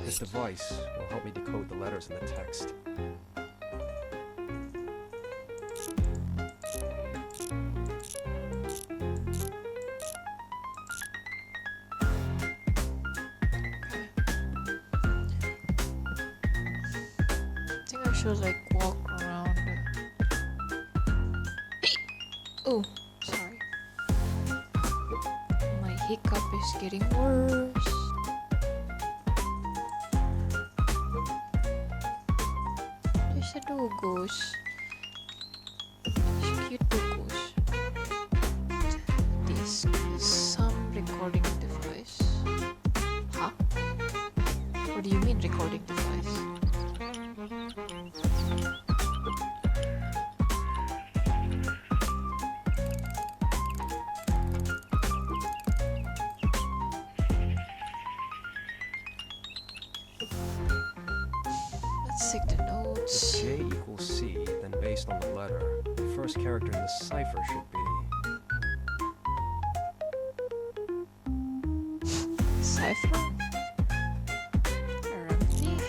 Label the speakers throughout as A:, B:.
A: This device will help me decode the letters in the text.
B: I think I should like walk around. Oh, sorry. My hiccup is getting worse. There's a dogus. There's cute dogus. This is some recording device. Huh? What do you mean recording device? Let's take the notes.
A: If J equals C, then based on the letter, the first character in the cipher should be...
B: Cipher? RMD?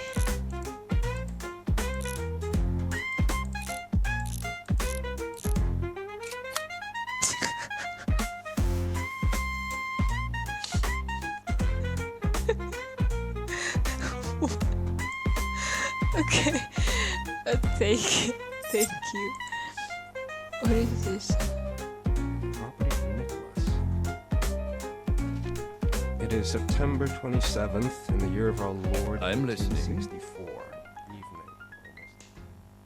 B: Okay, thank you. What is this?
A: Property of Nicholas. It is September 27th in the year of our Lord
C: I'm listening.
A: 1864.